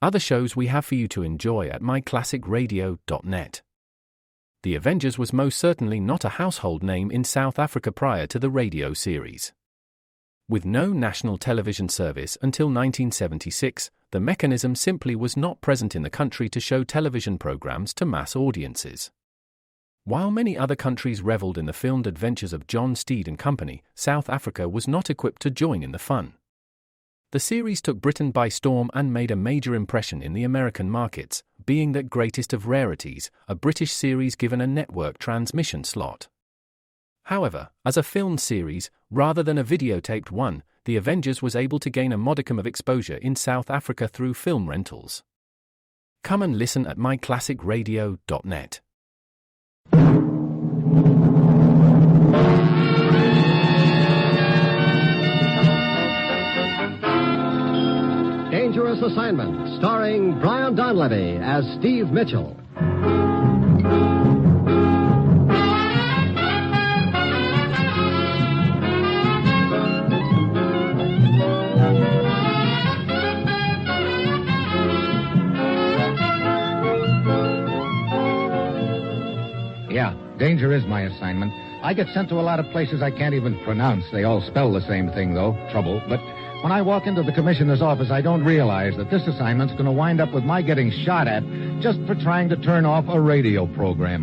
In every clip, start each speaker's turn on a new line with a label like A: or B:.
A: other shows we have for you to enjoy at myclassicradio.net. The Avengers was most certainly not a household name in South Africa prior to the radio series. With no national television service until 1976, the mechanism simply was not present in the country to show television programs to mass audiences. While many other countries reveled in the filmed adventures of John Steed and company, South Africa was not equipped to join in the fun. The series took Britain by storm and made a major impression in the American markets, being that greatest of rarities, a British series given a network transmission slot. However, as a filmed series, rather than a videotaped one, The Avengers was able to gain a modicum of exposure in South Africa through film rentals. Come and listen at myclassicradio.net.
B: Dangerous Assignment, starring Brian Donlevy as Steve Mitchell.
C: Yeah, danger is my assignment. I get sent to a lot of places I can't even pronounce. They all spell the same thing, though, trouble. But when I walk into the commissioner's office, I don't realize that this assignment's going to wind up with my getting shot at just for trying to turn off a radio program.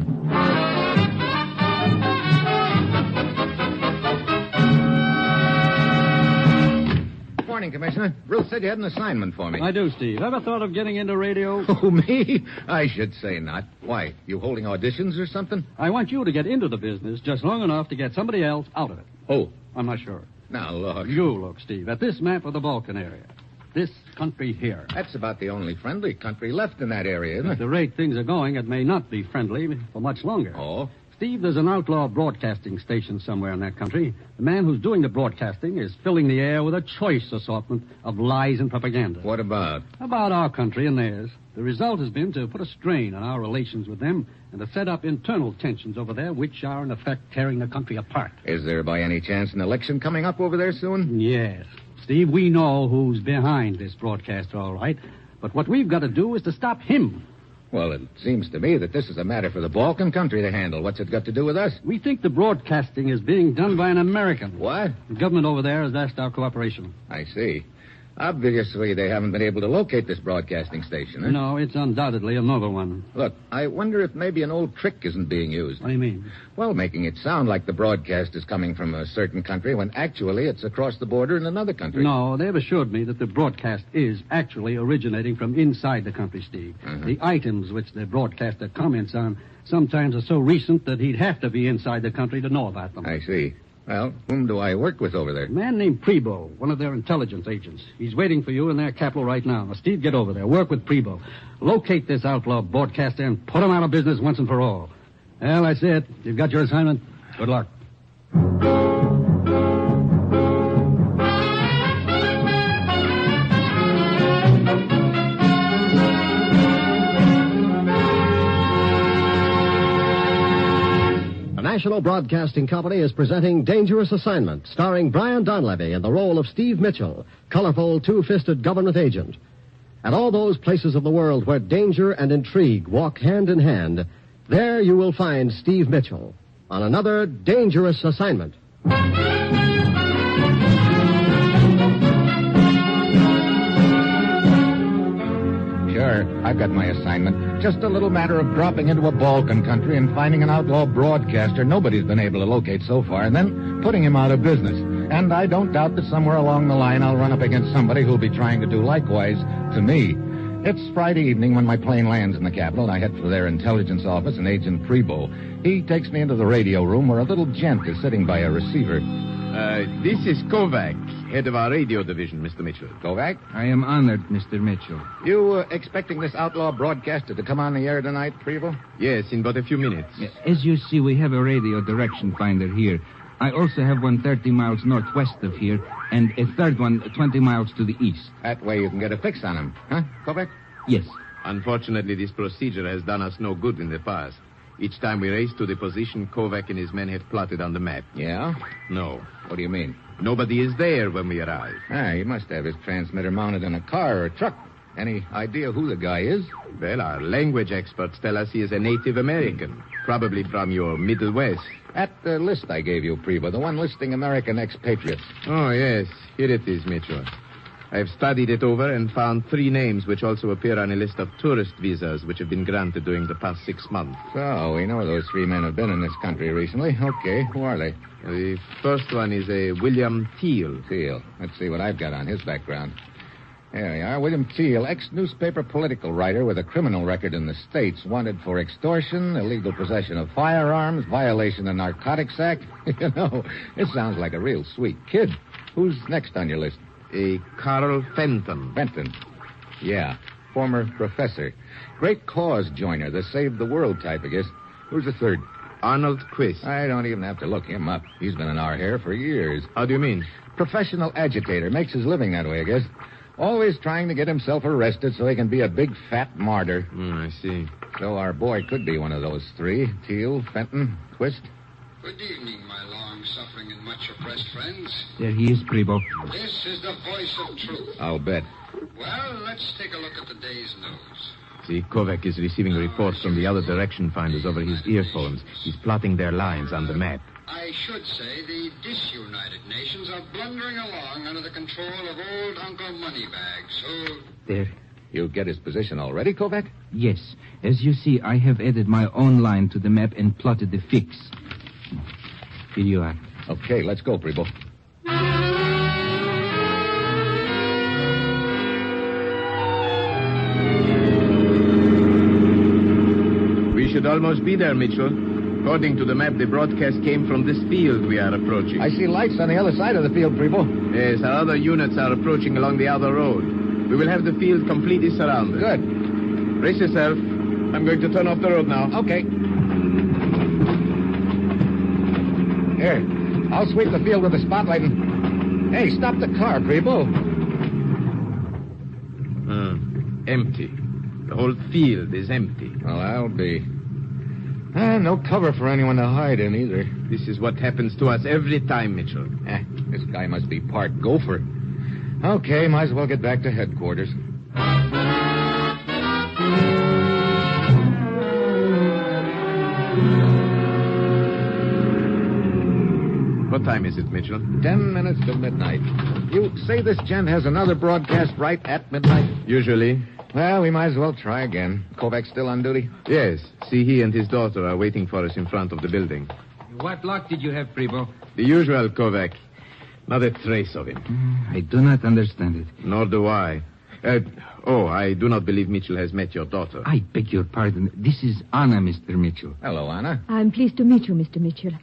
C: Morning, Commissioner. Ruth said you had an assignment for me.
D: I do, Steve. Ever thought of getting into radio?
C: Oh, me? I should say not. Why, you holding auditions or something?
D: I want you to get into the business just long enough to get somebody else out of it.
C: Oh.
D: I'm not sure.
C: Now, look.
D: You look, Steve, at this map of the Balkan area. This country here.
C: That's about the only friendly country left in that area, isn't
D: At
C: it?
D: the rate things are going, it may not be friendly for much longer.
C: Oh?
D: Steve, there's an outlaw broadcasting station somewhere in that country. The man who's doing the broadcasting is filling the air with a choice assortment of lies and propaganda.
C: What about?
D: About our country and theirs. The result has been to put a strain on our relations with them and to set up internal tensions over there, which are, in effect, tearing the country apart.
C: Is there by any chance an election coming up over there soon?
D: Yes. Steve, we know who's behind this broadcast, all right. But what we've got to do is to stop him.
C: Well, it seems to me that this is a matter for the Balkan country to handle. What's it got to do with us?
D: We think the broadcasting is being done by an American.
C: What?
D: The government over there has asked our cooperation.
C: I see. Obviously, they haven't been able to locate this broadcasting station, huh?
D: No, it's undoubtedly another one.
C: Look, I wonder if maybe an old trick isn't being used.
D: What do you mean?
C: Well, making it sound like the broadcast is coming from a certain country when actually it's across the border in another country.
D: No, they've assured me that the broadcast is actually originating from inside the country, Steve. The items which the broadcaster comments on sometimes are so recent that he'd have to be inside the country to know about them.
C: I see. Well, whom do I work with over there?
D: A man named Prebo, one of their intelligence agents. He's waiting for you in their capital right now. Now, Steve, get over there. Work with Prebo. Locate this outlaw broadcaster and put him out of business once and for all. Well, that's it. You've got your assignment. Good luck.
B: The National Broadcasting Company is presenting Dangerous Assignment, starring Brian Donlevy in the role of Steve Mitchell, colorful, two-fisted government agent. At all those places of the world where danger and intrigue walk hand in hand, there you will find Steve Mitchell on another Dangerous Assignment.
C: Sure, I've got my assignment. Just a little matter of dropping into a Balkan country and finding an outlaw broadcaster nobody's been able to locate so far, and then putting him out of business. And I don't doubt that somewhere along the line I'll run up against somebody who'll be trying to do likewise to me. It's Friday evening when my plane lands in the capital, and I head for their intelligence office and Agent Prebo. He takes me into the radio room where a little gent is sitting by a receiver.
E: This is Kovac, head of our radio division, Mr. Mitchell.
C: Kovac?
F: I am honored, Mr. Mitchell.
C: You expecting this outlaw broadcaster to come on the air tonight, Prebo?
E: Yes, in but a few minutes.
F: As you see, we have a radio direction finder here. I also have one 30 miles northwest of here, and a third one 20 miles to the east.
C: That way you can get a fix on him. Huh, Kovac?
F: Yes.
E: Unfortunately, this procedure has done us no good in the past. Each time we raced to the position Kovac and his men had plotted on the map.
C: Yeah?
E: No.
C: What do you mean?
E: Nobody is there when we arrive.
C: He must have his transmitter mounted in a car or a truck. Any idea who the guy is?
E: Well, our language experts tell us he is a Native American, probably from your Middle West.
C: At the list I gave you, Preba, the one listing American expatriates.
E: Oh, yes. Here it is, Mitchell. I've studied it over and found 3 names which also appear on a list of tourist visas which have been granted during the past 6 months.
C: So, we know those 3 men have been in this country recently. Okay, who are they?
E: The first one is a William Teal.
C: Teal. Let's see what I've got on his background. There we are. William Teal, ex-newspaper political writer with a criminal record in the States, wanted for extortion, illegal possession of firearms, violation of the Narcotics Act. You know, it sounds like a real sweet kid. Who's next on your list?
E: A Carl Fenton.
C: Fenton. Yeah, former professor. Great cause joiner, the save the world type, I guess. Who's the third?
E: Arnold Quist.
C: I don't even have to look him up. He's been in our hair for years.
E: How do you mean?
C: Professional agitator. Makes his living that way, I guess. Always trying to get himself arrested so he can be a big fat martyr.
E: I see.
C: So our boy could be one of those 3. Teal, Fenton, Quist.
G: Good evening, my long-suffering and much-oppressed friends.
F: There he is, Prebo.
G: This is the voice of truth.
C: I'll bet.
G: Well, let's take a look at the day's news.
E: See, Kovac is receiving reports from the other direction finders over his earphones. He's plotting their lines on the map.
G: I should say the disunited nations are blundering along under the control of old Uncle Moneybags, who...
F: There.
C: You get his position already, Kovac?
F: Yes. As you see, I have added my own line to the map and plotted the fix. Here you are.
C: Okay, let's go, Prebo.
E: We should almost be there, Mitchell. According to the map, the broadcast came from this field we are approaching.
C: I see lights on the other side of the field, Prebo.
E: Yes, our other units are approaching along the other road. We will have the field completely surrounded.
C: Good.
E: Brace yourself. I'm going to turn off the road now.
C: Okay. Here, I'll sweep the field with the spotlight and... Hey, stop the car, Prebo.
E: Empty. The whole field is empty.
C: Well, I'll be... no cover for anyone to hide in, either.
E: This is what happens to us every time, Mitchell.
C: This guy must be part gopher. Okay, might as well get back to headquarters.
E: What time is it, Mitchell?
C: 10 minutes to midnight. You say this gent has another broadcast right at midnight?
E: Usually.
C: Well, we might as well try again. Kovac still on duty?
E: Yes. See, he and his daughter are waiting for us in front of the building.
F: What luck did you have, Prebo?
E: The usual, Kovac. Not a trace of him.
F: I do not understand it.
E: Nor do I. I do not believe Mitchell has met your daughter.
F: I beg your pardon. This is Anna, Mr. Mitchell.
C: Hello, Anna.
H: I'm pleased to meet you, Mr. Mitchell.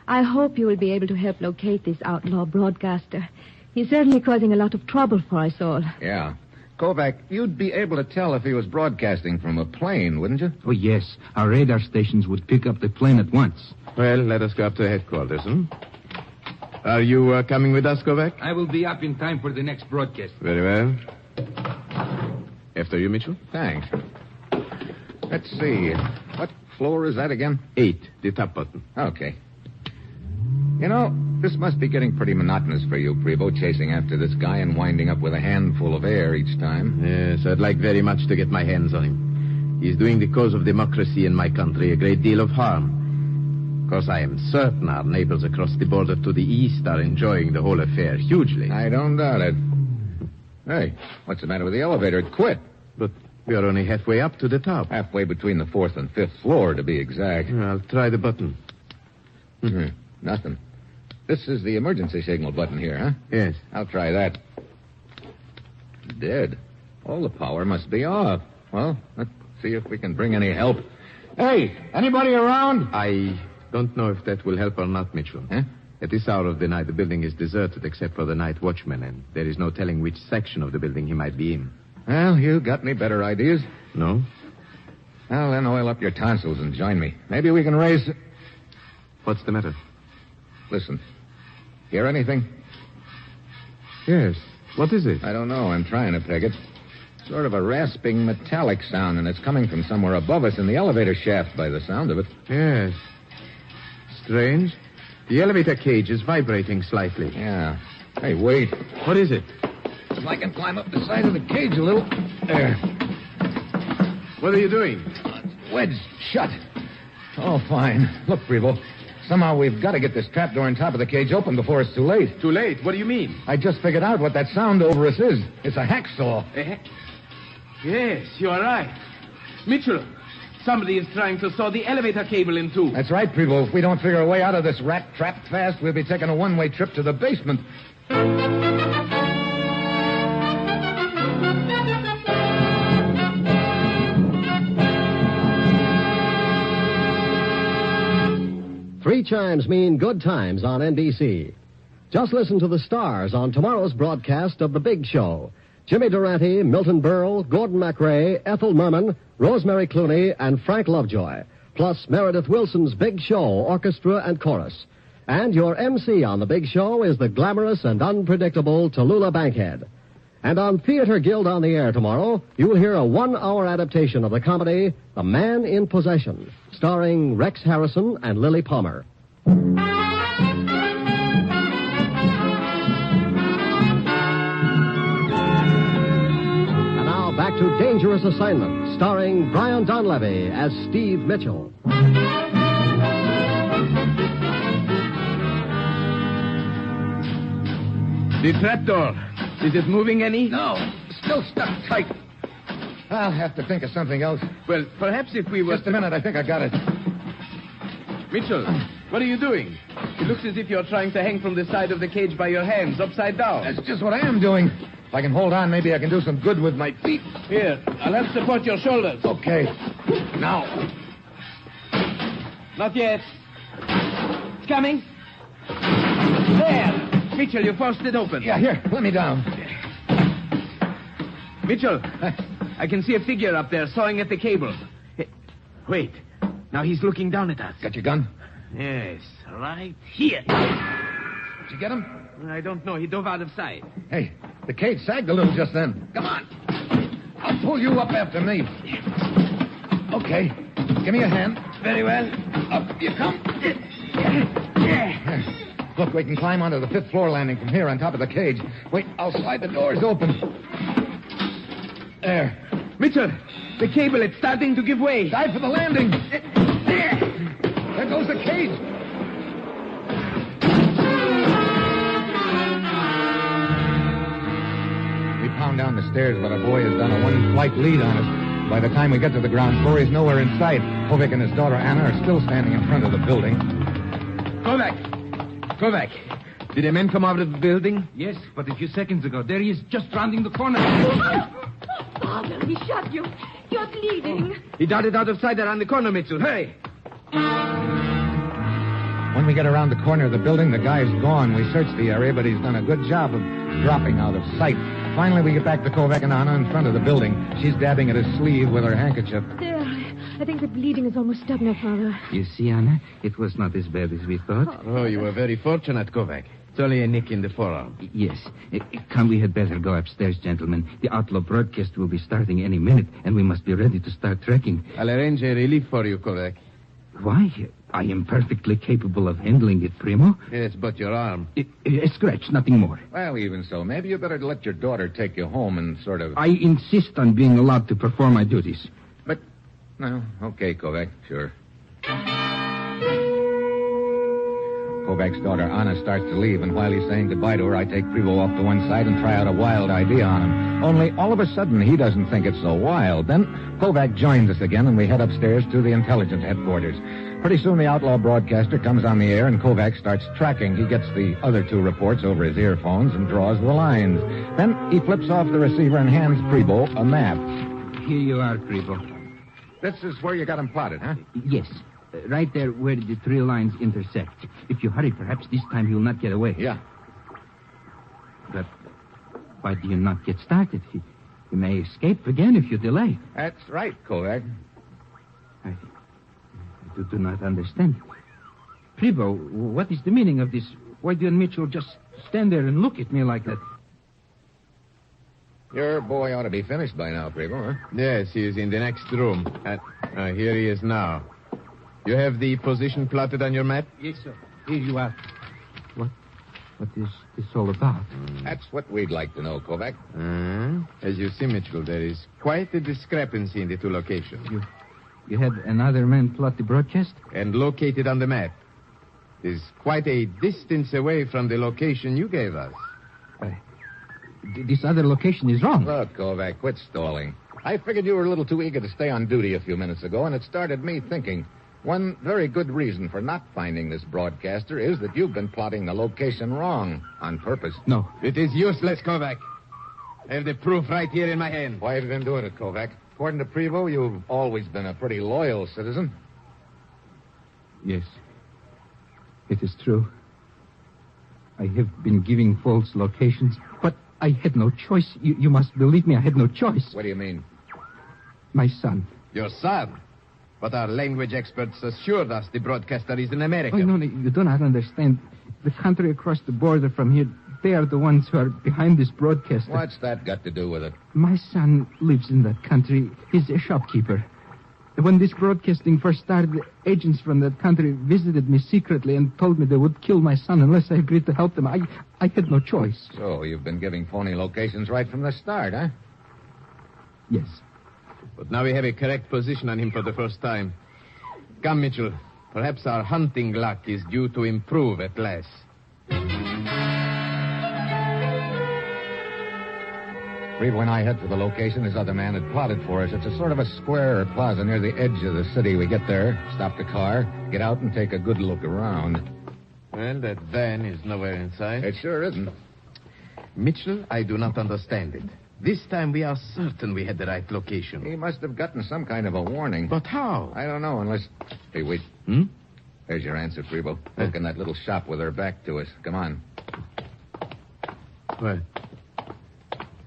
H: I hope you will be able to help locate this outlaw broadcaster. He's certainly causing a lot of trouble for us all.
C: Yeah. Kovac, you'd be able to tell if he was broadcasting from a plane, wouldn't you?
F: Oh, yes. Our radar stations would pick up the plane at once.
E: Well, let us go up to headquarters, Are you coming with us, Kovac?
F: I will be up in time for the next broadcast.
E: Very well. After you, Mitchell.
C: Thanks. Let's see. What floor is that again?
E: 8, the top button.
C: Okay. You know, this must be getting pretty monotonous for you, Prebo, chasing after this guy and winding up with a handful of air each time.
E: Yes, I'd like very much to get my hands on him. He's doing the cause of democracy in my country a great deal of harm. Of course, I am certain our neighbors across the border to the east are enjoying the whole affair hugely.
C: I don't doubt it. Hey, what's the matter with the elevator? It quit.
E: But we are only halfway up to the top.
C: Halfway between the 4th and 5th floor, to be exact.
E: I'll try the button.
C: Nothing. This is the emergency signal button here, huh?
E: Yes.
C: I'll try that. Dead. All the power must be off. Well, let's see if we can bring any help. Hey, anybody around?
E: I don't know if that will help or not, Mitchell.
C: Huh?
E: At this hour of the night, the building is deserted except for the night watchman, and there is no telling which section of the building he might be in.
C: Well, you got any better ideas?
E: No?
C: Well, then oil up your tonsils and join me. Maybe we can raise...
E: What's the matter?
C: Listen. Hear anything?
E: Yes. What is it?
C: I don't know. I'm trying to peg it. Sort of a rasping metallic sound, and it's coming from somewhere above us in the elevator shaft by the sound of it.
E: Yes. Strange. The elevator cage is vibrating slightly.
C: Yeah. Hey, wait.
E: What is it?
C: if I can climb up the side of the cage a little. There.
E: What are you doing?
C: Wedge shut. Oh, fine. Look, Preble. Somehow we've got to get this trapdoor on top of the cage open before it's too late.
E: Too late? What do you mean?
C: I just figured out what that sound over us is. It's a hacksaw.
I: Yes, you are right. Mitchell, somebody is trying to saw the elevator cable in two.
C: That's right, Preble. If we don't figure a way out of this rat trap fast, we'll be taking a one-way trip to the basement.
B: Three chimes mean good times on NBC. Just listen to the stars on tomorrow's broadcast of The Big Show. Jimmy Durante, Milton Berle, Gordon MacRae, Ethel Merman, Rosemary Clooney, and Frank Lovejoy. Plus Meredith Wilson's Big Show orchestra and chorus. And your MC on The Big Show is the glamorous and unpredictable Tallulah Bankhead. And on Theater Guild on the Air tomorrow, you'll hear a one-hour adaptation of the comedy The Man in Possession, starring Rex Harrison and Lily Palmer. And now back to Dangerous Assignment, starring Brian Donlevy as Steve Mitchell.
I: The trapdoor. Is it moving any?
C: No, still stuck tight. I'll have to think of something else.
I: Well, perhaps if we were...
C: Just a minute, I think I got it.
I: Mitchell, what are you doing? It looks as if you're trying to hang from the side of the cage by your hands, upside down.
C: That's just what I am doing. If I can hold on, maybe I can do some good with my feet.
I: Here, I'll help support your shoulders.
C: Okay. Now.
I: Not yet. It's coming. There. Mitchell, you forced it open.
C: Yeah, here, let me down.
I: Mitchell, I can see a figure up there sawing at the cable. Hey, wait. Now he's looking down at us.
C: Got your gun?
I: Yes, right here.
C: Did you get him?
I: I don't know. He dove out of sight.
C: Hey, the cage sagged a little just then. Come on. I'll pull you up after me. Okay. Give me a hand.
I: Very well.
C: Up you come. Look, we can climb onto the fifth floor landing from here on top of the cage. Wait, I'll slide the doors open. There.
I: Mitchell, the cable, it's starting to give way.
C: Dive for the landing. There goes the cage. We pound down the stairs, but our boy has done a one-flight lead on us. By the time we get to the ground floor, he's nowhere in sight. Kovac and his daughter Anna are still standing in front of the building.
I: Kovac, did the men come out of the building?
F: Yes, but a few seconds ago. There he is, just rounding the corner.
H: Father, he shot you. You're bleeding.
I: He darted out of sight around the corner, Mitchell. Hurry.
C: When we get around the corner of the building, the guy's gone. We searched the area, but he's done a good job of dropping out of sight. Finally, we get back to Kovac and Anna in front of the building. She's dabbing at his sleeve with her handkerchief.
H: There. I think the bleeding is almost stopped now, Father.
F: You see, Anna, it was not as bad as we thought.
E: Oh, you were very fortunate, Kovac. It's only a nick in the forearm.
F: Yes. Come, we had better go upstairs, gentlemen. The outlaw broadcast will be starting any minute, and we must be ready to start trekking.
E: I'll arrange a relief for you, Kovac.
F: Why? I am perfectly capable of handling it, Primo.
E: Yes, but your arm.
F: A scratch, nothing more.
C: Well, even so, maybe you better let your daughter take you home and sort of...
F: I insist on being allowed to perform my duties.
C: But, no, okay, Kovac, sure. Kovac's daughter, Anna, starts to leave, and while he's saying goodbye to her, I take Prevo off to one side and try out a wild idea on him. Only, all of a sudden, he doesn't think it's so wild. Then, Kovac joins us again, and we head upstairs to the intelligence headquarters. Pretty soon, the outlaw broadcaster comes on the air, and Kovac starts tracking. He gets the other two reports over his earphones and draws the lines. Then, he flips off the receiver and hands Prevo a map.
F: Here you are, Prevo.
C: This is where you got him plotted, huh?
F: Yes. Right there where the three lines intersect. If you hurry, perhaps this time he'll not get away.
C: Yeah.
F: But why do you not get started? He may escape again if you delay.
C: That's right, Kovac.
F: I do not understand. Prevo, what is the meaning of this? Why do you and Mitchell just stand there and look at me like that?
C: Your boy ought to be finished by now, Prevo, huh?
E: Yes, he is in the next room. Here he is now. You have the position plotted on your map?
F: Yes, sir. Here you are. What is this all about?
C: That's what we'd like to know, Kovac.
E: As you see, Mitchell, there is quite a discrepancy in the two locations.
F: You had another man plot the broadcast?
E: And located on the map. Is quite a distance away from the location you gave us.
F: This other location is wrong.
C: Look, Kovac, quit stalling. I figured you were a little too eager to stay on duty a few minutes ago, and it started me thinking. One very good reason for not finding this broadcaster is that you've been plotting the location wrong on purpose.
F: No.
E: It is useless, Kovac. I have the proof right here in my hand.
C: Why have you been doing it, Kovac? According to Prevost, you've always been a pretty loyal citizen.
F: Yes. It is true. I have been giving false locations, but I had no choice. You must believe me, I had no choice.
C: What do you mean?
F: My son.
E: Your son? But our language experts assured us the broadcaster is in America.
F: Oh, no, you do not understand. The country across the border from here, they are the ones who are behind this broadcaster.
C: What's that got to do with it?
F: My son lives in that country. He's a shopkeeper. When this broadcasting first started, agents from that country visited me secretly and told me they would kill my son unless I agreed to help them. I had no choice.
C: So you've been giving phony locations right from the start, huh?
F: Yes.
E: But now we have a correct position on him for the first time. Come, Mitchell. Perhaps our hunting luck is due to improve at last.
C: Prevost and I head for the location this other man had plotted for us. It's a sort of a square or plaza near the edge of the city. We get there, stop the car, get out and take a good look around.
E: Well, that van is nowhere in sight.
C: It sure isn't.
E: Mitchell, I do not understand it. This time we are certain we had the right location.
C: He must have gotten some kind of a warning.
E: But how?
C: I don't know unless... Hey, wait. There's your answer, Prevost. Look in that little shop with her back to us. Come on.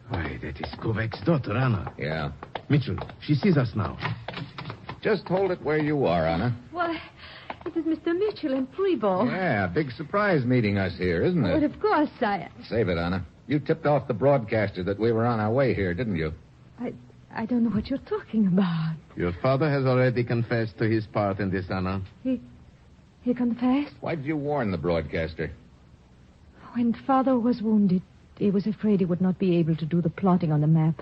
E: Why, that is Kovac's daughter, Anna.
C: Yeah.
E: Mitchell, she sees us now.
C: Just hold it where you are, Anna.
H: Why, it is Mr. Mitchell and Prevost.
C: Yeah, big surprise meeting us here, isn't it?
H: But of course, I
C: Save it, Anna. You tipped off the broadcaster that we were on our way here, didn't you?
H: don't know what you're talking about.
E: Your father has already confessed to his part in this, Anna.
H: He confessed?
C: Why did you warn the broadcaster?
H: When Father was wounded, he was afraid he would not be able to do the plotting on the map.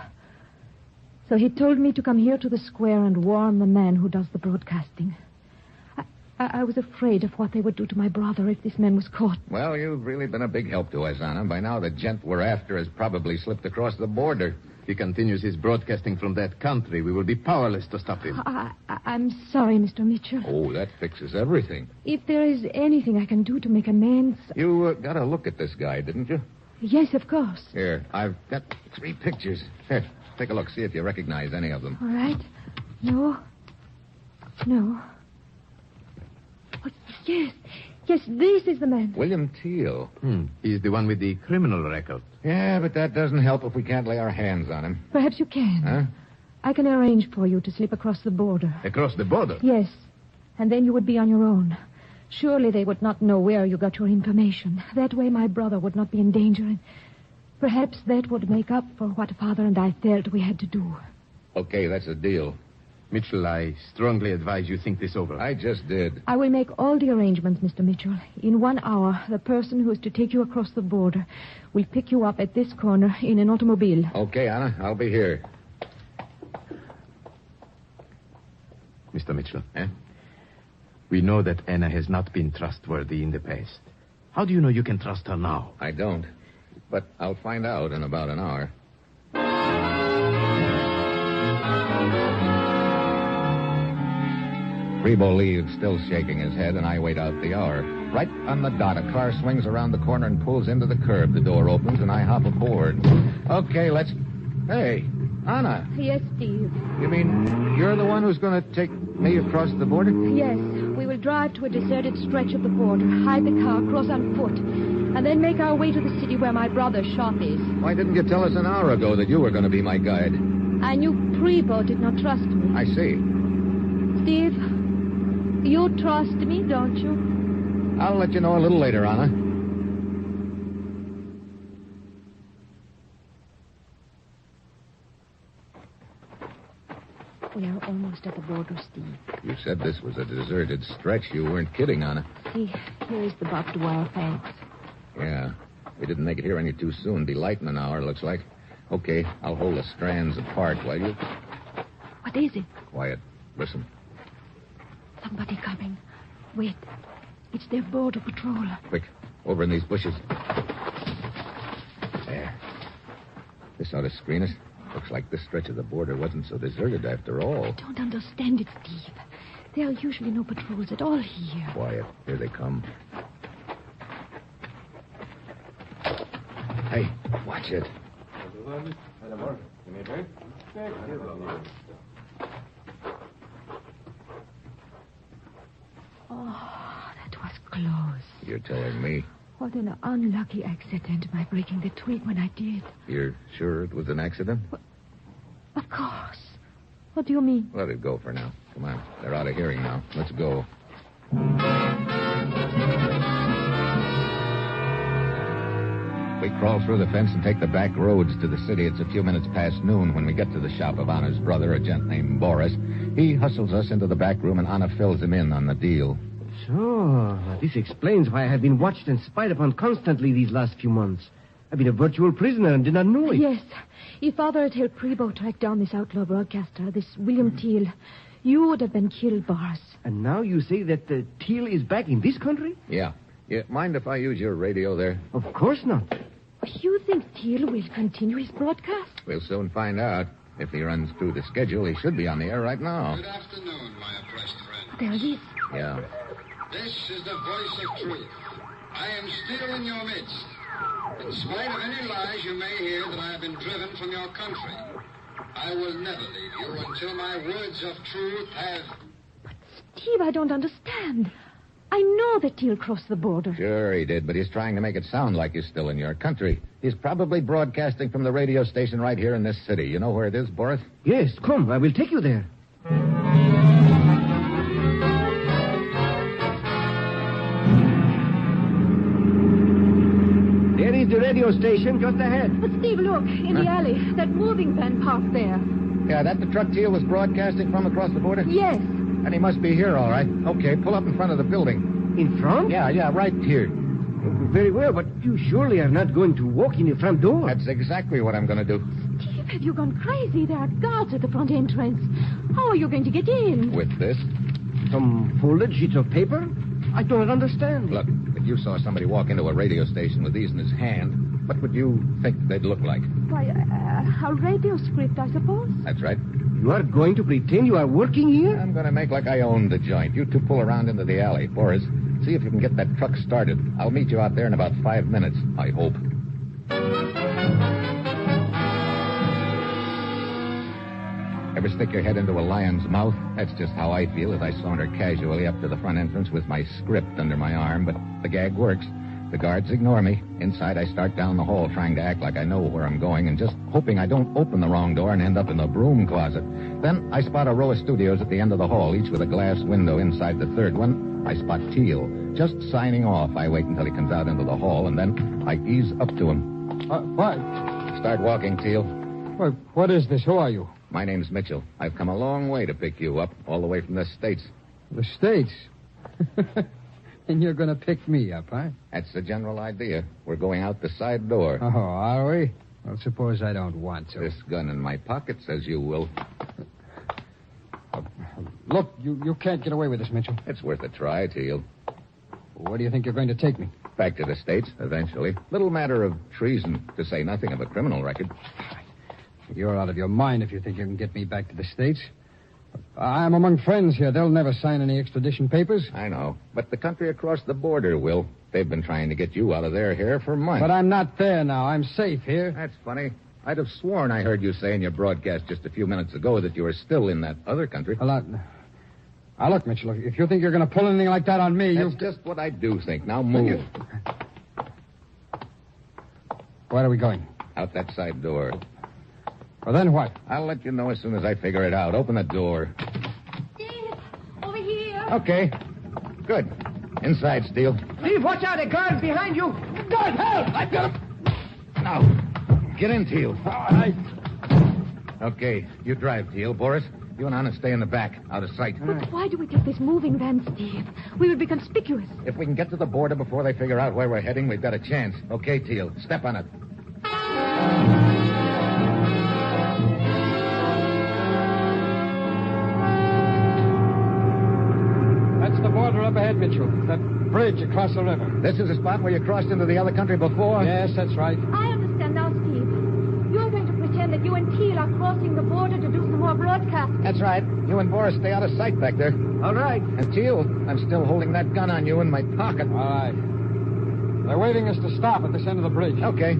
H: So he told me to come here to the square and warn the man who does the broadcasting. I was afraid of what they would do to my brother if this man was caught.
C: Well, you've really been a big help to us, Anna. By now, the gent we're after has probably slipped across the border.
E: If he continues his broadcasting from that country, we will be powerless to stop him.
H: I'm sorry, Mr. Mitchell.
C: Oh, that fixes everything.
H: If there is anything I can do to make amends...
C: You got a look at this guy, didn't you?
H: Yes, of course.
C: Here, I've got 3 pictures. Here, take a look. See if you recognize any of them.
H: All right. No. Oh, yes. Yes, this is the man.
C: William Teal.
E: He's the one with the criminal record.
C: Yeah, but that doesn't help if we can't lay our hands on him.
H: Perhaps you can.
C: Huh?
H: I can arrange for you to slip across the border.
E: Across the border?
H: Yes. And then you would be on your own. Surely they would not know where you got your information. That way my brother would not be in danger. And perhaps that would make up for what Father and I felt we had to do.
C: Okay, that's a deal.
E: Mitchell, I strongly advise you think this over.
C: I just did.
H: I will make all the arrangements, Mr. Mitchell. In 1 hour, the person who is to take you across the border will pick you up at this corner in an automobile.
C: Okay, Anna, I'll be here.
E: Mr. Mitchell, we know that Anna has not been trustworthy in the past. How do you know you can trust her now?
C: I don't. But I'll find out in about an hour. Prevost leaves, still shaking his head, and I wait out the hour. Right on the dot, a car swings around the corner and pulls into the curb. The door opens, and I hop aboard. Okay, let's... Hey, Anna.
H: Yes, Steve.
C: You mean you're the one who's going to take me across the border?
H: Yes. We will drive to a deserted stretch of the border, hide the car, cross on foot, and then make our way to the city where my brother's shop is.
C: Why didn't you tell us an hour ago that you were going to be my guide?
H: I knew Prevost did not trust me.
C: I see.
H: Steve, you trust me, don't you?
C: I'll let you know a little later, Anna.
H: We are almost at the border, Steve.
C: You said this was a deserted stretch. You weren't kidding, Anna.
H: See, here is the barbed wire fence.
C: Yeah. We didn't make it here any too soon. Be light in an hour, looks like. Okay, I'll hold the strands apart while you...
H: What is it?
C: Quiet. Listen.
H: Somebody coming. Wait. It's their border patrol.
C: Quick. Over in these bushes. There. This ought to screen us. Looks like this stretch of the border wasn't so deserted after all.
H: I don't understand it, Steve. There are usually no patrols at all here.
C: Quiet. Here they come. Hey, watch it.
H: Oh, that was close.
C: You're telling me.
H: What an unlucky accident, my breaking the twig when I did.
C: You're sure it was an accident?
H: Of course. What do you mean?
C: Let it go for now. Come on. They're out of hearing now. Let's go. We crawl through the fence and take the back roads to the city. It's a few minutes past noon when we get to the shop of Anna's brother, a gent named Boris. He hustles us into the back room, and Anna fills him in on the deal.
J: So, this explains why I have been watched and spied upon constantly these last few months. I've been a virtual prisoner and did not know it.
H: Yes. If Father had helped Prebo track down this outlaw broadcaster, this William Teal, you would have been killed, Boris.
J: And now you say that Teal is back in this country?
C: Yeah. Mind if I use your radio there?
J: Of course not.
H: You think Teal will continue his broadcast?
C: We'll soon find out. If he runs through the schedule, he should be on the air right now.
G: Good afternoon, my oppressed friend.
H: There he is.
C: Yeah.
G: This is the voice of truth. I am still in your midst. In spite of any lies you may hear that I have been driven from your country, I will never leave you until my words of truth have...
H: But, Steve, I don't understand. I know that Teal crossed the border.
C: Sure he did, but he's trying to make it sound like he's still in your country. He's probably broadcasting from the radio station right here in this city. You know where it is, Boris?
J: Yes, come, I will take you there. There is the radio station just ahead.
H: But, Steve, look, in the alley, that moving van parked there.
C: Yeah, that the truck Teal was broadcasting from across the border?
H: Yes.
C: And he must be here, all right. Okay, pull up in front of the building.
J: In front?
C: Yeah, right here.
J: Very well, but you surely are not going to walk in the front door.
C: That's exactly what I'm going to do.
H: Steve, have you gone crazy? There are guards at the front entrance. How are you going to get in?
C: With this?
J: Some folded sheets of paper? I don't understand.
C: Look, if you saw somebody walk into a radio station with these in his hand, what would you think they'd look like?
H: Why, a radio script, I suppose.
C: That's right.
J: You are going to pretend you are working here?
C: I'm going to make like I own the joint. You two pull around into the alley. Boris, see if you can get that truck started. I'll meet you out there in about 5 minutes, I hope. Ever stick your head into a lion's mouth? That's just how I feel as I saunter casually up to the front entrance with my script under my arm, but the gag works. The guards ignore me. Inside, I start down the hall trying to act like I know where I'm going and just hoping I don't open the wrong door and end up in the broom closet. Then I spot a row of studios at the end of the hall, each with a glass window inside the third one. I spot Teal. Just signing off. I wait until he comes out into the hall, and then I ease up to him.
K: What?
C: Start walking, Teal.
K: What is this? Who are you?
C: My name's Mitchell. I've come a long way to pick you up, all the way from the States.
K: The States? And you're going to pick me up, huh?
C: That's the general idea. We're going out the side door.
K: Oh, are we? Well, suppose I don't want to.
C: This gun in my pocket says you will.
K: Look, you can't get away with this, Mitchell.
C: It's worth a try, Teal.
K: Where do you think you're going to take me?
C: Back to the States, eventually. Little matter of treason, to say nothing of a criminal record.
K: You're out of your mind if you think you can get me back to the States. I'm among friends here. They'll never sign any extradition papers.
C: I know. But the country across the border will. They've been trying to get you out of their hair for months.
K: But I'm not there now. I'm safe here.
C: That's funny. I'd have sworn I heard you say in your broadcast just a few minutes ago that you were still in that other country.
K: Well, now, look, Mitchell, if you think you're going to pull anything like that on me,
C: That's just what I do think. Now move.
K: Where are we going?
C: Out that side door.
K: Well, then what?
C: I'll let you know as soon as I figure it out. Open the door.
H: Steve, over here.
C: Okay. Good. Inside, Steele.
J: Steve, watch out. A guard behind you.
C: God, help! I've got him. Now, get in, Teal.
K: All right.
C: Okay, you drive, Teal. Boris, You and Anna stay in the back, out of sight.
H: But why do we take this moving van, Steve? We will be conspicuous.
C: If we can get to the border before they figure out where we're heading, we've got a chance. Okay, Teal, step on it.
K: That's the border up ahead, Mitchell. That bridge across the river.
C: This is the spot where you crossed into the other country before?
K: Yes, that's right.
H: I understand now, Steve. You're going to pretend that you and Teal are crossing the border to do some more broadcasting.
C: That's right. You and Boris stay out of sight back there.
J: All right.
C: And Teal, I'm still holding that gun on you in my pocket.
K: All right. They're waving us to stop at this end of the bridge.
C: Okay.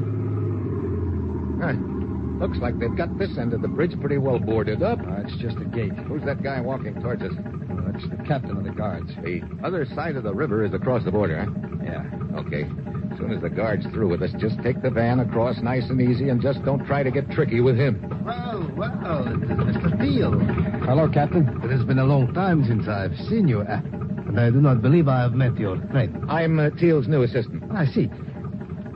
C: Looks like they've got this end of the bridge pretty well boarded up.
K: It's just a gate.
C: Who's that guy walking towards us?
K: That's the captain of the guards.
C: The other side of the river is across the border, huh?
K: Yeah.
C: Okay. As soon as the guard's through with us, just take the van across nice and easy and just don't try to get tricky with him.
L: Well, it is Mr. Teal.
K: Hello, Captain.
L: It has been a long time since I've seen you, and I do not believe I have met your friend.
C: I'm Teal's new assistant.
L: I see.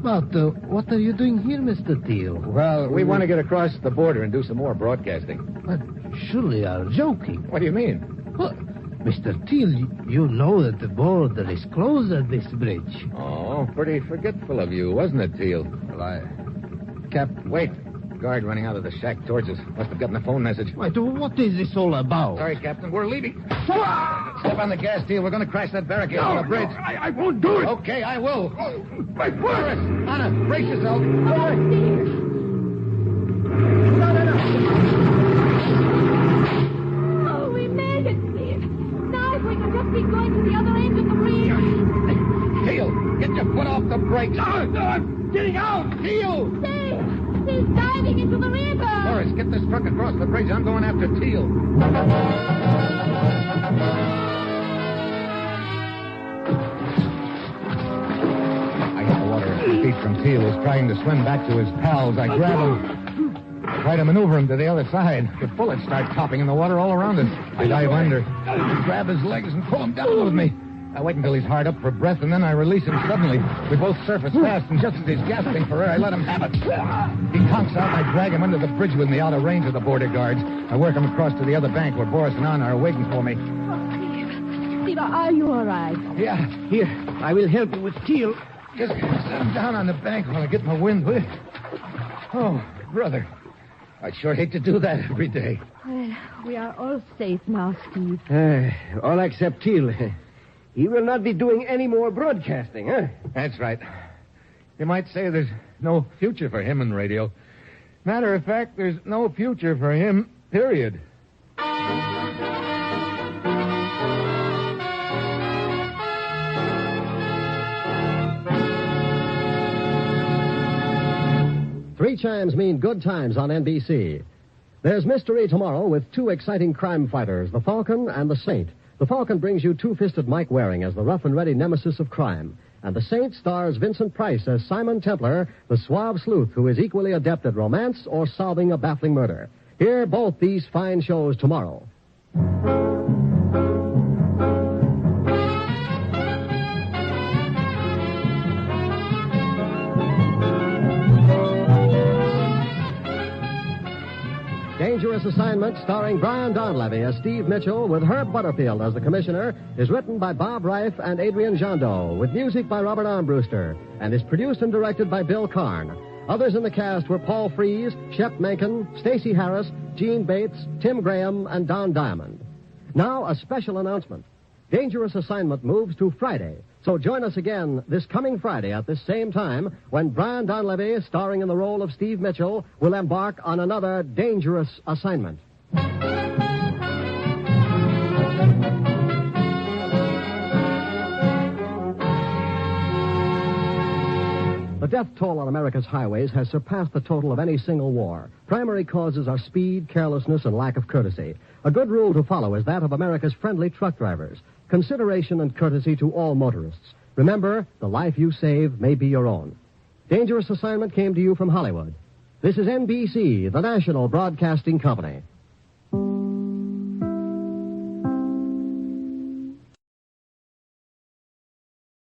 L: But what are you doing here, Mr. Teal?
C: Well, we want to get across the border and do some more broadcasting.
L: But surely you are joking.
C: What do you mean?
L: What? Mr. Teal, you know that the border is closed at this bridge.
C: Oh, pretty forgetful of you, wasn't it, Teal?
K: Well,
C: Wait. Guard running out of the shack towards us. Must have gotten a phone message.
L: Wait, what is this all about?
C: Sorry, Captain. We're leaving. Step on the gas, Teal. We're going to crash that barricade on the bridge.
L: I won't do it.
C: Okay, I will. My Boris! Anna, brace yourself.
H: Oh, Steve.
C: No.
H: Oh, we made it, Steve. Now if we can just keep going to the other end of the bridge.
C: Teal, get your foot off the brakes. No, I'm getting out. Teal!
H: Steve! He's diving into the river.
C: Boris, get this truck across the bridge. I'm going after Teal. I hit the water 8 feet from Teal, who's trying to swim back to his pals. I grab him. Try to maneuver him to the other side. The bullets start popping in the water all around us. I dive under, grab his legs, and pull him down with me. I wait until he's hard up for breath, and then I release him suddenly. We both surface fast, and just as he's gasping for air, I let him have it. He conks out, and I drag him under the bridge with me out of range of the border guards. I work him across to the other bank where Boris and Anna are waiting for me.
H: Oh, Steve, are you all right?
C: Yeah,
J: Here, I will help you with Teal.
C: just set him down on the bank while I get my wind, will you? Oh, brother. I'd sure hate to do that every day.
H: Well, we are all safe now, Steve.
J: All except Teal. He will not be doing any more broadcasting, huh?
C: That's right. You might say there's no future for him in radio. Matter of fact, there's no future for him, period.
B: Three chimes mean good times on NBC. There's mystery tomorrow with two exciting crime fighters, the Falcon and the Saint. The Falcon brings you two-fisted Mike Waring as the rough-and-ready nemesis of crime. And the Saint stars Vincent Price as Simon Templar, the suave sleuth who is equally adept at romance or solving a baffling murder. Hear both these fine shows tomorrow. Dangerous Assignment, starring Brian Donlevy as Steve Mitchell with Herb Butterfield as the commissioner, is written by Bob Reif and Adrian Jandot, with music by Robert Armbruster, and is produced and directed by Bill Karn. Others in the cast were Paul Frees, Shep Menken, Stacey Harris, Gene Bates, Tim Graham, and Don Diamond. Now, a special announcement. Dangerous Assignment moves to Friday. So join us again this coming Friday at this same time when Brian Donlevy, starring in the role of Steve Mitchell, will embark on another dangerous assignment. The death toll on America's highways has surpassed the total of any single war. Primary causes are speed, carelessness, and lack of courtesy. A good rule to follow is that of America's friendly truck drivers. Consideration and courtesy to all motorists. Remember, the life you save may be your own. Dangerous Assignment came to you from Hollywood. This is NBC, the national broadcasting company.